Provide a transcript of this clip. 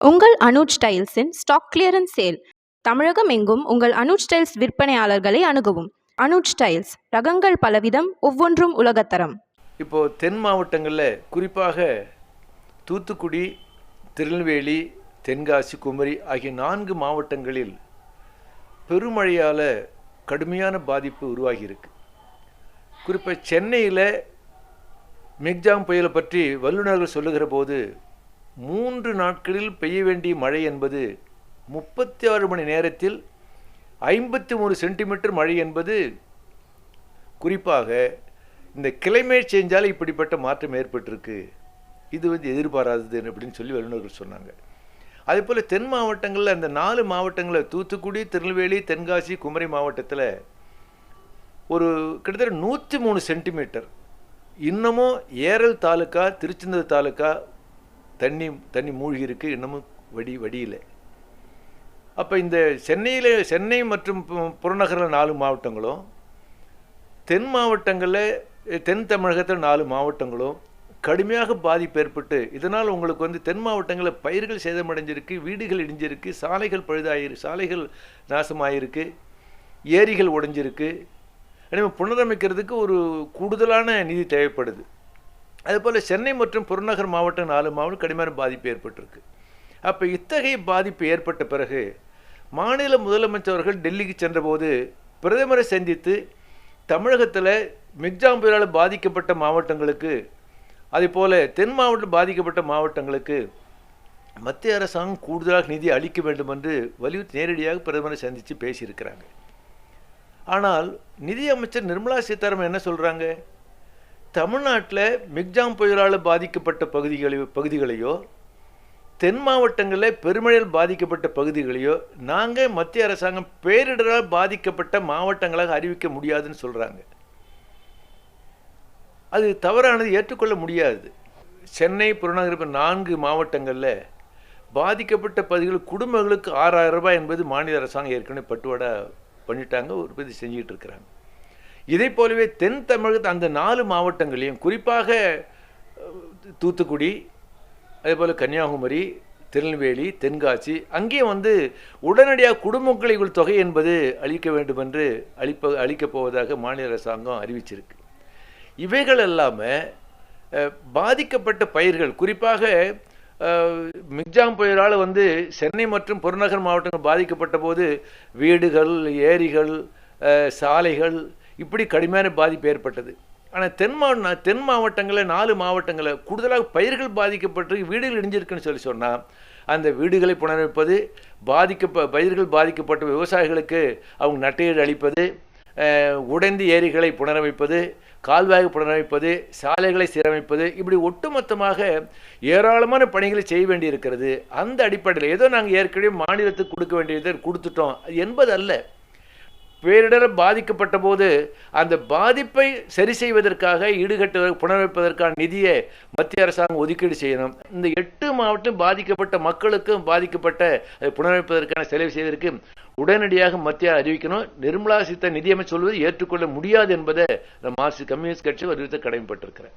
உங்கள் Anuj ஸ்டைல்ஸின் stock clearance sale. தமிழகம் எங்கும் உங்கள் அனுஜ் ஸ்டைல்ஸ் விற்பனையாளர்களை அணுகவும். அனுஜ் ஸ்டைல்ஸ், ரகங்கள் பலவிதம், ஒவ்வொன்றும் உலகத்தரம். இப்போது தென் மாவட்டங்களில் குறிப்பாக தூத்துக்குடி, திருநெல்வேலி, தென்காசி, குமரி ஆகிய 4 மாவட்டங்களில் பெருமழையால் கடுமையான பாதிப்பு உருவாகியிருக்கு. குறிப்பாக சென்னையில் மிக்ஜாம் புயலை பற்றி வல்லுநர்கள் சொல்லுகிற போது 3 நாட்களில் பெய்ய வேண்டிய மழை என்பது 36 மணி நேரத்தில் 53 சென்டிமீட்டர் மழை என்பது குறிப்பாக இந்த கிளைமேட் சேஞ்சால் இப்படிப்பட்ட மாற்றம் ஏற்பட்டிருக்கு. இது எதிர்பாராதது அப்படின்னு சொல்லி வல்லுநர்கள் சொன்னாங்க. அதே போல் தென் மாவட்டங்களில் அந்த 4 மாவட்டங்களில் தூத்துக்குடி, திருநெல்வேலி, தென்காசி, குமரி மாவட்டத்தில் ஒரு கிட்டத்தட்ட 103 சென்டிமீட்டர் இன்னமும் ஏரல் தாலுக்கா, திருச்செந்தூர் தாலுக்கா தண்ணி மூழ்கி இருக்கு. இன்னமும் வடியில். அப்போ இந்த சென்னை மற்றும் புறநகரில் 4 மாவட்டங்களும், தென் மாவட்டங்களில் தென் தமிழகத்தில் 4 மாவட்டங்களும் கடுமையாக பாதிப்பு ஏற்பட்டு, இதனால் உங்களுக்கு தென் மாவட்டங்களில் பயிர்கள் சேதமடைஞ்சிருக்கு, வீடுகள் இடிஞ்சிருக்கு, சாலைகள் சாலைகள் நாசமாயிருக்கு, ஏரிகள் உடைஞ்சிருக்கு. எனவே புனரமைக்கிறதுக்கு ஒரு கூடுதலான நிதி தேவைப்படுது. அதுபோல் சென்னை மற்றும் புறநகர் மாவட்டம் 4 மாவட்டம் கடுமையான பாதிப்பு ஏற்பட்டிருக்கு. அப்போ இத்தகைய பாதிப்பு ஏற்பட்ட பிறகு மாநில முதலமைச்சர்கள் டெல்லிக்கு சென்றபோது பிரதமரை சந்தித்து தமிழகத்தில் மிக்ஜாம் புயலால் பாதிக்கப்பட்ட மாவட்டங்களுக்கு, அதேபோல் தென் மாவட்டம் பாதிக்கப்பட்ட மாவட்டங்களுக்கு மத்திய அரசாங்கம் கூடுதலாக நிதி அளிக்க வேண்டும் என்று வலியுறுத்தி நேரடியாக பிரதமரை சந்தித்து பேசியிருக்கிறாங்க. ஆனால் நிதி அமைச்சர் நிர்மலா சீதாராமன் என்ன சொல்கிறாங்க? தமிழ்நாட்டில் மிக்ஜாம் புயலால் பாதிக்கப்பட்ட பகுதிகளையோ, தென் மாவட்டங்களில் பெருமழையால் பாதிக்கப்பட்ட பகுதிகளையோ நாங்கள் மத்திய அரசாங்கம் பேரிடரால் பாதிக்கப்பட்ட மாவட்டங்களாக அறிவிக்க முடியாதுன்னு சொல்கிறாங்க. அது தவறானது, ஏற்றுக்கொள்ள முடியாது. சென்னை, புறநகர் 4 மாவட்டங்களில் பாதிக்கப்பட்ட பகுதிகள் குடும்பங்களுக்கு 6000 ரூபாய் என்பது மாநில அரசாங்கம் ஏற்கனவே பட்டுவாடா பண்ணிட்டாங்க, உற்பத்தி செஞ்சுக்கிட்டு இருக்கிறாங்க. இதை போலவே தென் தமிழகத்து அந்த 4 மாவட்டங்களையும், குறிப்பாக தூத்துக்குடி, அதேபோல் கன்னியாகுமரி, திருநெல்வேலி, தென்காசி, அங்கேயும் உடனடியாக குடும்பங்களுக்கு தொகை என்பது அளிக்க வேண்டும் என்று அளிக்கப் போவதாக மாநில அரசாங்கம் அறிவிச்சிருக்கு. இவைகள் எல்லாமே பாதிக்கப்பட்ட பயிர்கள், குறிப்பாக மிக்ஜாம் புயலால் சென்னை மற்றும் புறநகர் மாவட்டங்கள் பாதிக்கப்பட்ட போது வீடுகள், ஏரிகள், சாலைகள் இப்படி கடுமையான பாதிப்பு ஏற்பட்டது. ஆனால் தென் மாவட்டங்களில் 4 மாவட்டங்களில் கூடுதலாக பயிர்கள் பாதிக்கப்பட்டு வீடுகள் இடிஞ்சிருக்குன்னு சொன்னால் அந்த வீடுகளை புனரமைப்பது, பயிர்கள் பாதிக்கப்பட்ட விவசாயிகளுக்கு அவங்க நட்டையீடு அளிப்பது, உடைந்த ஏரிகளை புனரமைப்பது, கால்வாய் புனரமைப்பது, சாலைகளை சீரமைப்பது, இப்படி ஒட்டுமொத்தமாக ஏராளமான பணிகளை செய்ய வேண்டியிருக்கிறது. அந்த அடிப்படையில் ஏதோ நாங்கள் ஏற்கனவே மாநிலத்துக்கு கொடுக்க வேண்டியதை கொடுத்துட்டோம் என்பது அல்ல. பேரிடர் பாதிக்கப்பட்ட போது அந்த பாதிப்பை சரி செய்வதற்காக, புனரமைப்பதற்கான நிதியை மத்திய அரசாங்கம் ஒதுக்கீடு செய்யணும். இந்த 8 மாவட்டம் பாதிக்கப்பட்ட மக்களுக்கும் பாதிக்கப்பட்ட புனரமைப்பதற்கான செலவு செய்வதற்கு உடனடியாக மத்திய அறிவிக்கணும். நிர்மலா சீதாராமன் நிதியமைச்சர் சொல்வது ஏற்றுக்கொள்ள முடியாது என்பதை மார்க்சிஸ்ட் கம்யூனிஸ்ட் கட்சி வலியுறுத்த கடமைப்பட்டிருக்கிறேன்.